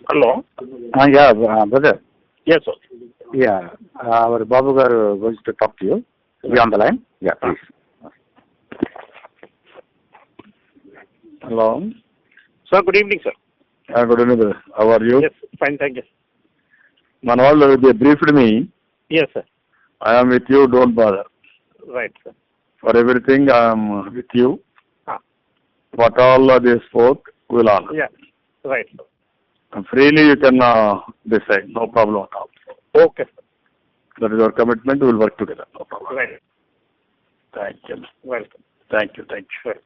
Hello. Yeah, brother. Yes, sir. Yeah, our Babu Garu wants to talk to you. Be on the line. Yeah, please. Hello. Sir, good evening, sir. Good evening, brother. How are you? Yes, fine, thank you. Manwal, they briefed me. Yes, sir. I am with you, don't bother. Right, sir. For everything, I am with you. Ah. What all they spoke, we'll honor. Yeah, right, sir. And freely you can decide, no problem at all. Okay, sir. That is our commitment, we will work together, no problem. Right. Thank you. Welcome. Thank you, thank you. Right.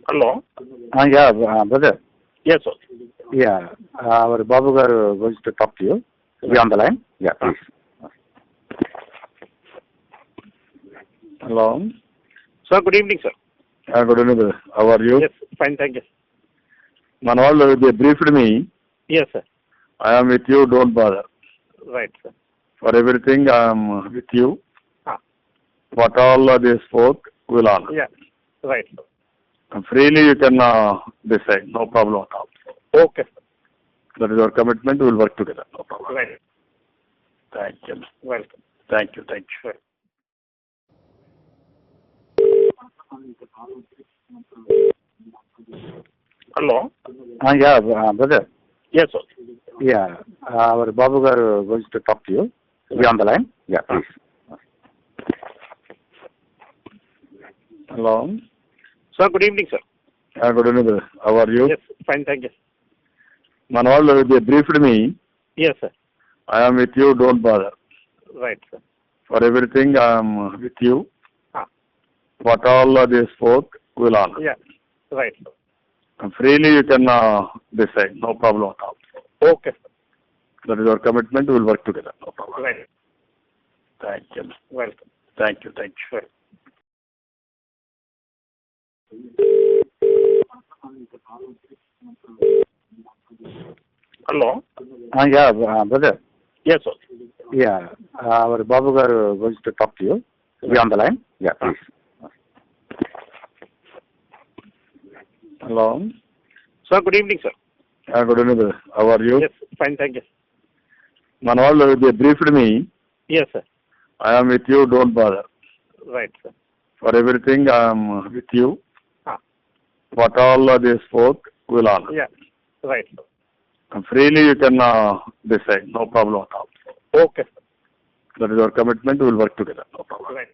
Hello. Yeah, brother. Yes, sir. Yeah, our Babu Garu wants to talk to you. Be on the line. Yeah, please. Hello. Sir, good evening, sir. Good evening, brother. How are you? Yes, fine, thank you. Manwal, they briefed me. Yes, sir. I am with you, don't bother. Right, sir. For everything, I am with you. Ah. What all they spoke, we'll honor. Yeah, right, sir. And freely you can decide, no problem at all. Okay, sir. That is our commitment, we will work together, no problem. Right. Thank you. Welcome. Thank you, thank you. Right. Hello. Yeah, brother. Yes, sir. Yeah, our Babu Garu wants to talk to you. Be on the line. Yeah, please. Hello. Sir, good evening, sir. Good evening, brother. How are you? Yes, fine, thank you. Manwal, they briefed me. Yes, sir. I am with you, don't bother. Right, sir. For everything, I am with you. Ah. What all they spoke, we'll honor. Yeah, right, sir. And freely you can decide, no problem at all. Okay, sir. That is our commitment, we will work together, no problem. Right. Thank you. Welcome. Thank you, thank you. Right. Hello. Yeah, brother. Yes, sir. Yeah, our Babu Garu wants to talk to you. Be on the line. Yeah, please. Hello. Sir, good evening, sir. Good evening, brother. How are you? Yes, fine, thank you. Manwal, they briefed me. Yes, sir. I am with you, don't bother. Right, sir. For everything, I am with you. Ah. What all they spoke, we'll honor. Yeah, right, sir. And freely you can decide, no problem at all. Okay, sir. That is our commitment, we will work together, no problem. Right.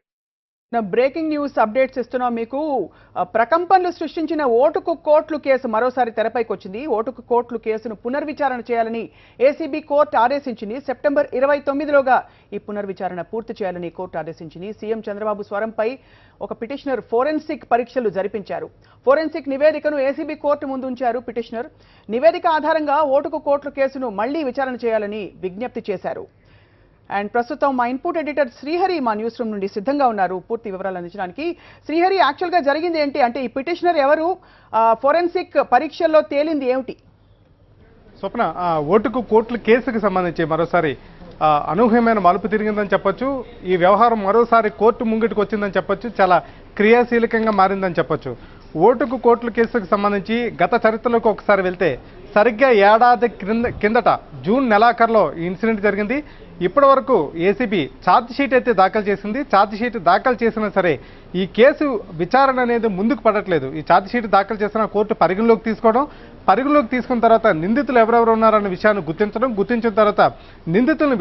నా breaking news updates ఇస్తున్నాం మీకు. ప్రకంపనలు సృష్టించిన ఓటుకు కోట్లు case మరోసారి తెరపైకి వచ్చింది. ఓటుకు కోట్లు కేసును పునర్విచారణ చేయాలని ఏసీబీ కోర్టు ఆదేశించింది. సెప్టెంబర్ 29లోగా ఈ పునర్విచారణ పూర్తి చేయాలని కోర్టు ఆదేశించింది. సీఎం చంద్రబాబు స్వరంపై ఒక పిటిషనర్ ఫోరెన్సిక్ పరీక్షలు జరిపించారు. ఫోరెన్సిక్ నివేదికను ఏసీబీ కోర్టు ముందు ఉంచారు పిటిషనర్. నివేదిక ఆధారంగా ఓటుకు కోట్లు కేసును మళ్లీ విచారణ చేయాలని విజ్ఞప్తి చేశారు. అండ్ ప్రస్తుతం మా ఇన్పుట్ ఎడిటర్ శ్రీహరి మా న్యూస్ రూమ్ నుండి సిద్ధంగా ఉన్నారు పూర్తి వివరాలు అందించడానికి. శ్రీహరి, యాక్చువల్గా జరిగింది ఏంటి అంటే ఈ పిటిషనర్ ఎవరు, ఫోరెన్సిక్ పరీక్షల్లో తేలింది ఏమిటి? స్వప్న, ఓటుకు కోట్ల కేసుకు సంబంధించి మరోసారి అనూహ్యమైన మలుపు తిరిగిందని చెప్పొచ్చు. ఈ వ్యవహారం మరోసారి కోర్టు ముంగిటికి వచ్చిందని చెప్పొచ్చు. చాలా క్రియాశీలకంగా మారిందని చెప్పొచ్చు. ఓటుకు కోట్ల కేసుకు సంబంధించి గత చరిత్రలోకి ఒకసారి వెళ్తే సరిగ్గా ఏడాది కిందట జూన్ నెలాఖరులో ఈ ఇన్సిడెంట్ జరిగింది. ఇప్పటి వరకు ఏసీబీ ఛార్జ్ షీట్ అయితే దాఖలు చేసింది. ఛార్జ్ షీట్ దాఖలు చేసినా సరే ఈ కేసు విచారణ అనేది ముందుకు పడట్లేదు. ఈ ఛార్జ్ షీట్ దాఖలు చేసిన కోర్టు పరిగణలోకి తీసుకున్న తర్వాత నిందితులు ఎవరెవరు ఉన్నారన్న విషయాన్ని గుర్తించిన తర్వాత నిందితులను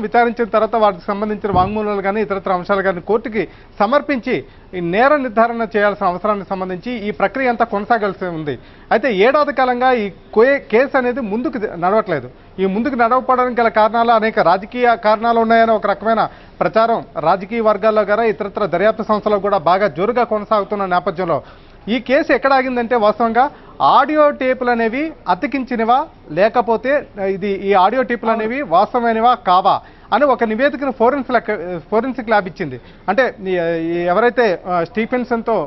విచారించిన తర్వాత వాటికి సంబంధించిన వాంగ్మూలాలు కానీ ఇతరత్ర అంశాలు కానీ కోర్టుకి సమర్పించి ఈ నేర నిర్ధారణ చేయాల్సిన అవసరానికి సంబంధించి ఈ ప్రక్రియ అంతా కొనసాగాల్సి ఉంది. అయితే ఏడాది కాలంగా ఈ కేసు అనేది ముందుకు నడవట్లేదు. ఈ ముందుకు నడవకపోవడానికి గల కారణాలు అనేక రాజకీయ కారణాలు ఉన్నాయని ఒక రకమైన ప్రచారం రాజకీయ వర్గాల్లో గారా ఇతరత్ర దర్యాప్తు సంస్థలో కూడా బాగా జోరుగా కొనసాగుతున్న నేపథ్యంలో ఈ కేసు ఎక్కడ ఆగిందంటే వాస్తవంగా ఆడియో టేపులు అనేవి అతికించినవా లేకపోతే ఈ ఆడియో టేపులు అనేవి వాస్తవమైనవా కావా అని ఒక నివేదికను ఫోరెన్సిక్ ల్యాబ్ ఇచ్చింది. అంటే ఎవరైతే స్టీఫెన్సన్తో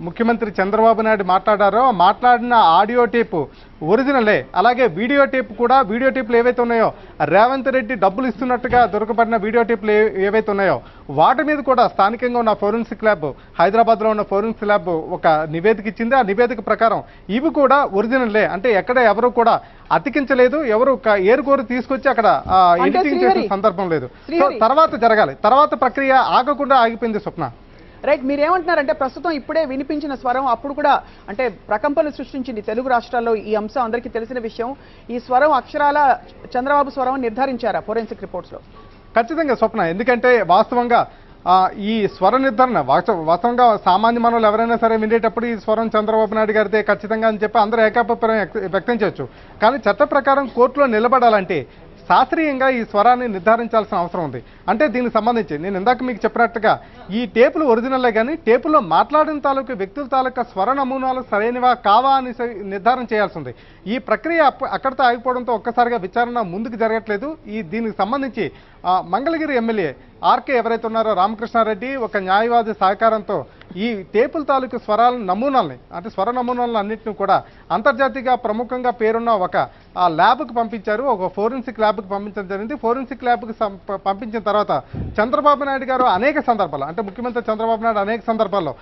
ముఖ్యమంత్రి చంద్రబాబు నాయుడు మాట్లాడారో మాట్లాడిన ఆడియో టేపు ఒరిజినలే, అలాగే వీడియో టేప్ కూడా, వీడియో టేపులు ఏవైతే ఉన్నాయో రేవంత్ రెడ్డి డబ్బులు ఇస్తున్నట్టుగా దొరకబడిన వీడియో టేపులు ఏవైతే ఉన్నాయో వాటి మీద కూడా స్థానికంగా ఉన్న ఫోరెన్సిక్ ల్యాబ్, హైదరాబాద్లో ఉన్న ఫోరెన్సిక్ ల్యాబ్ ఒక నివేదిక ఇచ్చింది. ఆ నివేదిక ప్రకారం ఇవి కూడా ఒరిజినల్లే, అంటే ఎక్కడ ఎవరు కూడా అతికించలేదు, ఎవరు ఏరుకోరు తీసుకొచ్చి అక్కడ ఎడిటింగ్ చేసిన సందర్భం లేదు. సో తర్వాత జరగాలి, తర్వాత ప్రక్రియ ఆగకుండా ఆగిపోయింది స్వప్న. రైట్, మీరేమంటున్నారంటే ప్రస్తుతం ఇప్పుడే వినిపించిన స్వరం అప్పుడు కూడా అంటే ప్రకంపనలు సృష్టించింది తెలుగు రాష్ట్రాల్లో. ఈ అంశం అందరికీ తెలిసిన విషయం. ఈ స్వరం అక్షరాల చంద్రబాబు స్వరం నిర్ధారించారా ఫోరెన్సిక్ రిపోర్ట్స్లో? ఖచ్చితంగా స్వప్న, ఎందుకంటే వాస్తవంగా ఈ స్వర నిర్ధారణ వాస్తవంగా సామాన్య మానవులు ఎవరైనా సరే వినేటప్పుడు ఈ స్వరం చంద్రబాబు నాయుడు గారితే ఖచ్చితంగా అని చెప్పి అందరూ ఏకాభిప్రాయం వ్యక్తం చేయొచ్చు. కానీ చట్ట ప్రకారం కోర్టులో నిలబడాలంటే శాస్త్రీయంగా ఈ స్వరాన్ని నిర్ధారించాల్సిన అవసరం ఉంది. అంటే దీనికి సంబంధించి నేను ఇందాక మీకు చెప్పినట్టుగా ఈ టేపులు ఒరిజినల్లే, కానీ టేపుల్లో మాట్లాడిన తాలూకు వ్యక్తుల తాలూకా స్వర నమూనాలు సరైనవా కావా అని నిర్ధారణ చేయాల్సి ఉంది. ఈ ప్రక్రియ అక్కడితో ఆగిపోవడంతో ఒక్కసారిగా విచారణ ముందుకు జరగట్లేదు. దీనికి సంబంధించి మంగళగిరి ఎమ్మెల్యే ఆర్కే ఎవరైతే ఉన్నారో రామకృష్ణారెడ్డి ఒక న్యాయవాది సహకారంతో ఈ టేపుల తాలూకు నమూనాల్ని అంటే స్వర నమూనాలను అన్నింటినీ కూడా అంతర్జాతీయంగా ప్రముఖంగా పేరున్న ఒక ల్యాబ్కి పంపించారు. ఒక ఫోరెన్సిక్ ల్యాబ్కి పంపించడం జరిగింది. ఫోరెన్సిక్ ల్యాబ్కి పంపించిన తర్వాత చంద్రబాబు నాయుడు గారు అనేక సందర్భాల్లో, అంటే ముఖ్యమంత్రి చంద్రబాబు నాయుడు అనేక సందర్భాల్లో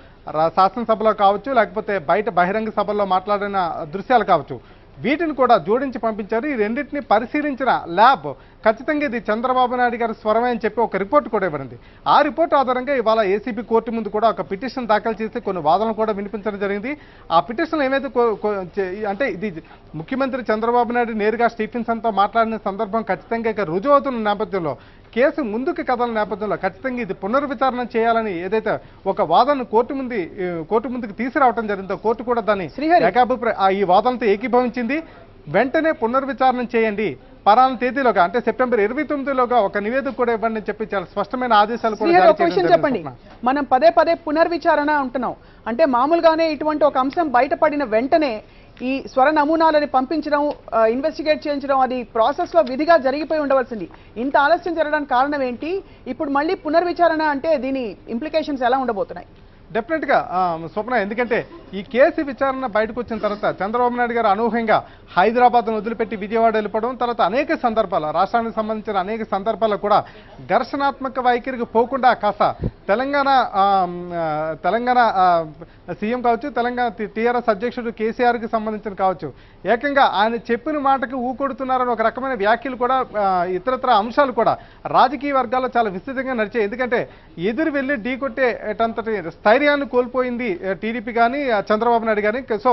శాసనసభలో కావచ్చు, లేకపోతే బయట బహిరంగ సభల్లో మాట్లాడిన దృశ్యాలు కావచ్చు, వీటిని కూడా జోడించి పంపించారు. ఈ రెండింటిని పరిశీలించిన ల్యాబ్ ఖచ్చితంగా ఇది చంద్రబాబు నాయుడు గారి స్వరమే అని చెప్పి ఒక రిపోర్ట్ కూడా ఇవ్వడింది. ఆ రిపోర్ట్ ఆధారంగా ఇవాళ ఏసీబీ కోర్టు ముందు కూడా ఒక పిటిషన్ దాఖలు చేసి కొన్ని వాదనలు కూడా వినిపించడం జరిగింది. ఆ పిటిషన్ ఏమైతే అంటే ఇది ముఖ్యమంత్రి చంద్రబాబు నాయుడు నేరుగా స్టీఫెన్సన్తో మాట్లాడిన సందర్భం ఖచ్చితంగా ఇక రుజువు అవుతున్న నేపథ్యంలో, కేసు ముందుకు కదల నేపథ్యంలో ఖచ్చితంగా ఇది పునర్విచారణ చేయాలని ఏదైతే ఒక వాదనను కోర్టు ముందుకు తీసుకురావడం జరిగిందో కోర్టు కూడా దాన్ని ఈ వాదనతో ఏకీభవించింది. వెంటనే పునర్విచారణ చేయండి, పలానా తేదీలోగా అంటే సెప్టెంబర్ 29లోగా ఒక నివేదిక కూడా ఇవ్వండి అని చెప్పి చాలా స్పష్టమైన ఆదేశాలు కూడా చెప్పండి. మనం పదే పదే పునర్విచారణ అంటున్నాం, అంటే మామూలుగానే ఇటువంటి ఒక అంశం బయటపడిన వెంటనే ఈ స్వర నమూనాలని పంపించడం, ఇన్వెస్టిగేట్ చేయించడం అది ప్రాసెస్లో విధిగా జరిగిపోయి ఉండవలసింది. ఇంత ఆలస్యం జరగడానికి కారణం ఏంటి? ఇప్పుడు మళ్ళీ పునర్విచారణ అంటే దీని ఇంప్లికేషన్స్ ఎలా ఉండబోతున్నాయి? డెఫినెట్గా స్వప్న, ఎందుకంటే ఈ కేసు విచారణ బయటకు వచ్చిన తర్వాత చంద్రబాబు నాయుడు గారు అనూహ్యంగా హైదరాబాద్ను వదిలిపెట్టి విజయవాడ వెళ్ళిపోవడం, తర్వాత అనేక సందర్భాలు రాష్ట్రానికి సంబంధించిన అనేక సందర్భాల్లో కూడా ఘర్షణాత్మక వైఖరికి పోకుండా కాస్త తెలంగాణ సీఎం కావచ్చు, తెలంగాణ టీఆర్ఎస్ అధ్యక్షుడు కేసీఆర్కి సంబంధించిన కావచ్చు, ఏకంగా ఆయన చెప్పిన మాటకు ఊకొడుతున్నారని ఒక రకమైన వ్యాఖ్యలు కూడా ఇతరత్ర అంశాలు కూడా రాజకీయ వర్గాల్లో చాలా విస్తృతంగా నడిచాయి. ఎందుకంటే ఎదురు వెళ్ళి ఢీకొట్టేటంతటి స్థైర్యాన్ని కోల్పోయింది టీడీపీ కానీ చంద్రబాబు నాయుడు కానీ. సో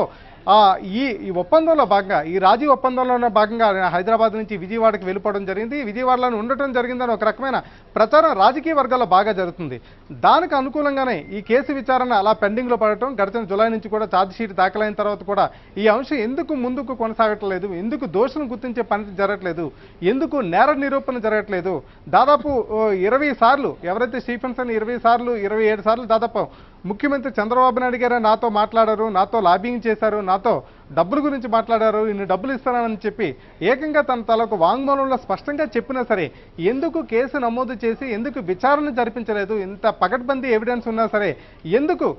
ఈ ఒప్పందంలో భాగంగా, ఈ రాజీ ఒప్పందంలో భాగంగా హైదరాబాద్ నుంచి విజయవాడకి వెళ్ళిపోవడం జరిగింది. విజయవాడలో ఉండటం జరిగిందని ఒక రకమైన ప్రచారం రాజకీయ వర్గాల్లో బాగా జరుగుతుంది. దానికి అనుకూలంగానే ఈ కేసు విచారణ అలా పెండింగ్లో పడటం, గడిచిన జులై నుంచి కూడా ఛార్జ్షీట్ దాఖలైన తర్వాత కూడా ఈ అంశం ఎందుకు ముందుకు కొనసాగట్లేదు, ఎందుకు దోషులను గుర్తించే పని జరగట్లేదు, ఎందుకు నేర నిరూపణ జరగట్లేదు, దాదాపు 20 సార్లు ఎవరైతే స్టీఫెన్సన్ 20 సార్లు 27 సార్లు దాదాపు ముఖ్యమంత్రి చంద్రబాబు నాయుడు గారే నాతో మాట్లాడారు, నాతో లాబింగ్ చేశారు, నాతో డబ్బుల గురించి మాట్లాడారు, ఇన్ని డబ్బులు ఇస్తానని చెప్పి ఏకంగా తన తలకు వాంగ్మూలంలో స్పష్టంగా చెప్పినా సరే ఎందుకు కేసు నమోదు చేసి ఎందుకు విచారణ జరిపించలేదు, ఇంత పకడ్బందీ ఎవిడెన్స్ ఉన్నా సరే ఎందుకు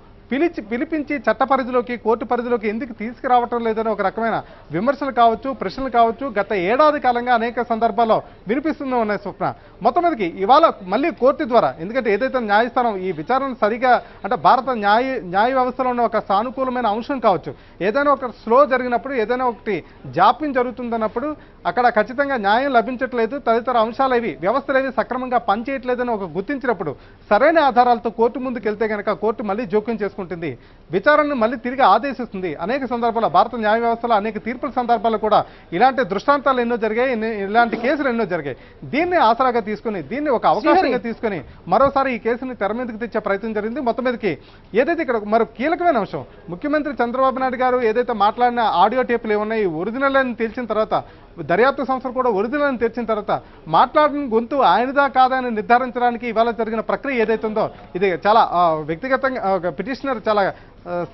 పిలిపించి చట్ట పరిధిలోకి కోర్టు పరిధిలోకి ఎందుకు తీసుకురావటం లేదని ఒక రకమైన విమర్శలు కావచ్చు, ప్రశ్నలు కావచ్చు గత ఏడాది కాలంగా అనేక సందర్భాల్లో వినిపిస్తూనే ఉన్నాయి స్వప్న. మొత్తం మీదకి ఇవాళ మళ్ళీ కోర్టు ద్వారా, ఎందుకంటే ఏదైతే న్యాయస్థానం ఈ విచారణ సరిగా అంటే భారత న్యాయ వ్యవస్థలో ఉన్న ఒక సానుకూలమైన అంశం కావచ్చు, ఏదైనా ఒక స్లో జరిగినప్పుడు, ఏదైనా ఒకటి జాప్యం జరుగుతుందన్నప్పుడు అక్కడ ఖచ్చితంగా న్యాయం లభించట్లేదు, తదితర అంశాలు ఏవి వ్యవస్థలు ఏవి సక్రమంగా పనిచేయట్లేదని ఒక గుర్తించినప్పుడు సరైన ఆధారాలతో కోర్టు ముందుకు వెళ్తే కనుక కోర్టు మళ్ళీ జోక్యం చేసుకుంటుంది, విచారణను మళ్ళీ తిరిగి ఆదేశిస్తుంది. అనేక సందర్భాల్లో భారత న్యాయ వ్యవస్థలో అనేక తీర్పుల సందర్భాల్లో కూడా ఇలాంటి దృష్టాంతాలు ఎన్నో జరిగాయి, ఇలాంటి కేసులు ఎన్నో జరిగాయి. దీన్ని ఆసరాగా తీసుకుని, దీన్ని ఒక అవకాశంగా తీసుకుని మరోసారి ఈ కేసుని తెర మీదకి తెచ్చే ప్రయత్నం జరిగింది. మొత్తం మీదకి ఏదైతే ఇక్కడ మరో కీలకమైన అంశం, ముఖ్యమంత్రి చంద్రబాబు నాయుడు గారు ఏదైతే మాట్లాడిన ఆడియో టేపులు ఏమున్నాయి ఒరిజినల్ అని తెలిసిన తర్వాత, దర్యాప్తు సంస్థలు కూడా ఒరిజినల్ అని తెచ్చిన తర్వాత మాట్లాడిన గొంతు ఆయనదా కాదా అని నిర్ధారించడానికి ఇవాళ జరిగిన ప్రక్రియ ఏదైతే ఉందో ఇది చాలా వ్యక్తిగతంగా పిటిషనర్ చాలా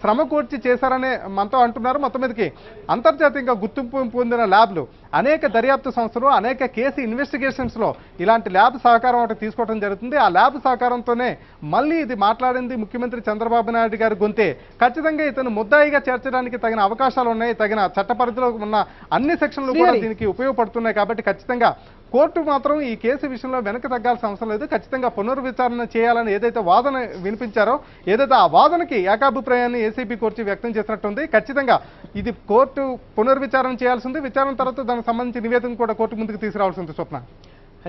శ్రమ కూర్చి చేశారనే మనతో అంటున్నారు. మొత్తం మీదకి అంతర్జాతీయంగా గుర్తింపు పొందిన ల్యాబ్లు, అనేక దర్యాప్తు సంస్థలు, అనేక కేసు ఇన్వెస్టిగేషన్స్లో ఇలాంటి ల్యాబ్ సహకారం ఒకటి తీసుకోవడం జరుగుతుంది. ఆ ల్యాబ్ సహకారంతోనే మళ్ళీ ఇది మాట్లాడింది ముఖ్యమంత్రి చంద్రబాబు నాయుడు గారి గొంతే. ఖచ్చితంగా ఇతను ముద్దాయిగా చేర్చడానికి తగిన అవకాశాలు ఉన్నాయి, తగిన చట్ట పరిధిలో ఉన్న అన్ని సెక్షన్లు కూడా దీనికి ఉపయోగపడుతున్నాయి. కాబట్టి ఖచ్చితంగా కోర్టు మాత్రం ఈ కేసు విషయంలో వెనక్కి తగ్గాల్సిన అవసరం లేదు. ఖచ్చితంగా పునర్విచారణ చేయాలని ఏదైతే వాదన వినిపించారో, ఏదైతే ఆ వాదనకి ఏకాభిప్రాయాన్ని ఏసీబీ కోర్టు వ్యక్తం చేసినట్టుంది. ఖచ్చితంగా ఇది కోర్టు పునర్విచారణ చేయాల్సి ఉంది. విచారణ తర్వాత దానికి సంబంధించి నివేదిక కూడా కోర్టు ముందుకు తీసుకురావాల్సి ఉంది. స్వప్న.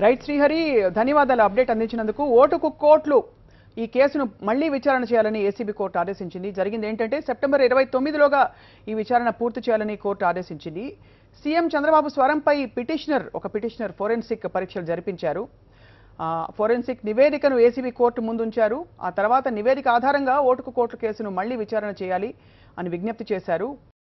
రైట్ శ్రీహరి, ధన్యవాదాలు అప్డేట్ అందించినందుకు. ఓటుకు కోట్లు ఈ కేసును మళ్లీ విచారణ చేయాలని ఏసీబీ కోర్టు ఆదేశించింది. జరిగింది ఏంటంటే సెప్టెంబర్ 29లోగా ఈ విచారణ పూర్తి చేయాలని కోర్టు ఆదేశించింది. సీఎం చంద్రబాబు స్వరంపై ఒక పిటిషనర్ ఫోరెన్సిక్ పరీక్షలు జరిపించారు. ఫోరెన్సిక్ నివేదికను ఏసీబీ కోర్టు ముందుంచారు. ఆ తర్వాత నివేదిక ఆధారంగా ఓటుకు కోట్ల కేసును మళ్లీ విచారణ చేయాలి అని విజ్ఞప్తి చేశారు.